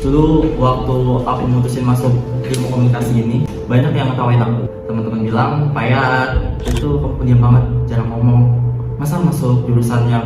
Dulu waktu aku mutusin masuk ilmu komunikasi ini, banyak yang ngetawain aku. Teman-teman bilang, Payat, itu kok pendiam banget, jarang ngomong. Masa masuk jurusan yang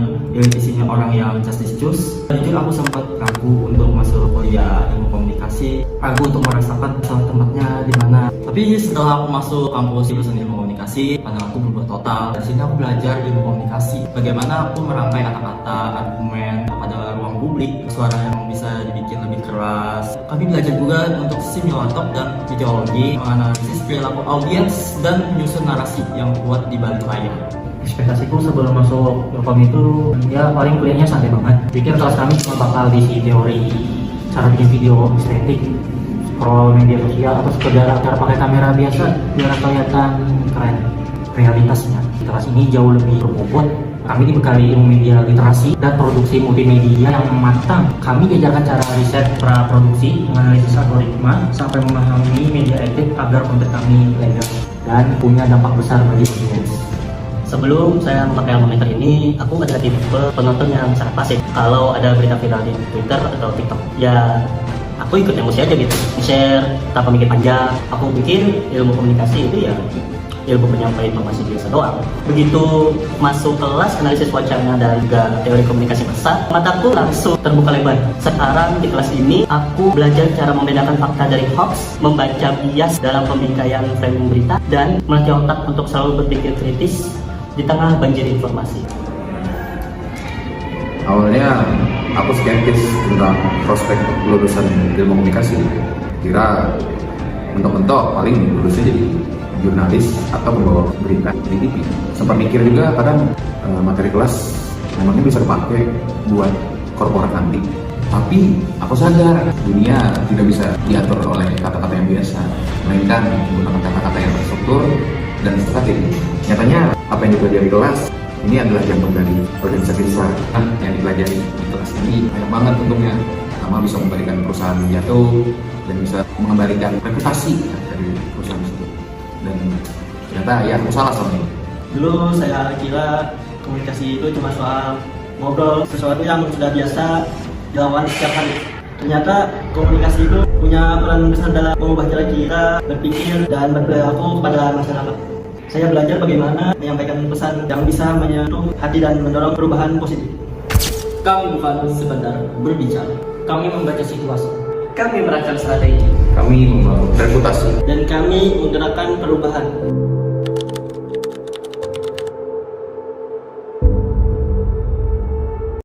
isinya orang yang just. Jujur aku sempat ragu untuk masuk kuliah ilmu komunikasi, ragu untuk merasakan salah tempatnya di mana. Tapi setelah aku masuk kampus jurusan ilmu komunikasi, pandanganku berubah total. Dari sini aku belajar ilmu komunikasi, bagaimana aku merangkai kata-kata, argumen pada ruang publik, suara yang bisa dibikin lebih keras. Kami belajar juga untuk simulator dan videologi, menganalisis perilaku audiens dan menyusun narasi yang kuat di balik layar. Ekspektasiku sebelum masuk Ilkom itu ya paling kuliahnya santai banget. Pikir kelas kami cuma bakal diisi teori cara bikin video estetik, scroll media sosial, atau sekedar cara pakai kamera biasa biar kelihatan keren. Realitasnya kelas ini jauh lebih berbobot. Kami dibekali ilmu media literasi dan produksi multimedia yang matang. Kami diajarkan cara riset pra-produksi, menganalisis algoritma, sampai memahami media etik agar konten kami legal dan punya dampak besar bagi audiens. Sebelum saya memakai alma-mater ini, aku adalah tipe penonton yang sangat pasif. Kalau ada berita viral di Twitter atau TikTok, ya aku ikut emosi aja gitu, share tanpa mikir panjang. Aku pikir ilmu komunikasi itu ya ilmu penyampaian informasi biasa doang. Begitu masuk kelas analisis wacana dan juga teori komunikasi besar, mataku langsung terbuka lebar. Sekarang di kelas ini aku belajar cara membedakan fakta dari hoax, membaca bias dalam pembingkaian framing berita, dan melatih otak untuk selalu berpikir kritis di tengah banjir informasi. Awalnya aku skeptis tentang prospek lulusan ilmu komunikasi. Kira mentok-mentok paling lulusnya jadi jurnalis atau pembawa berita di TV. Sempat mikir juga kadang materi kelas memangnya bisa dipakai buat korporat nanti. Tapi aku sadar dunia tidak bisa diatur oleh kata-kata yang biasa, melainkan menggunakan kata-kata yang terstruktur dan strategis. Nyatanya apa yang dipelajari di kelas ini adalah jantung dari organisasi besar yang dipelajari di kelas ini banyak banget untungnya. Pertama, bisa memberikan perusahaan jatuh dan bisa mengembalikan reputasi dari perusahaan itu. Dan ternyata ya aku salah sama itu. Dulu saya kira komunikasi itu cuma soal ngobrol, sesuatu yang sudah biasa dilakukan setiap hari. Ternyata komunikasi itu punya peran besar dalam mengubah cara kita berpikir dan berperilaku kepada masyarakat. Saya belajar bagaimana menyampaikan pesan yang bisa menyentuh hati dan mendorong perubahan positif. Kami bukan sekedar berbicara, kami membaca situasi, Kami merancang strategi, Kami membangun reputasi. dan kami menggerakkan perubahan.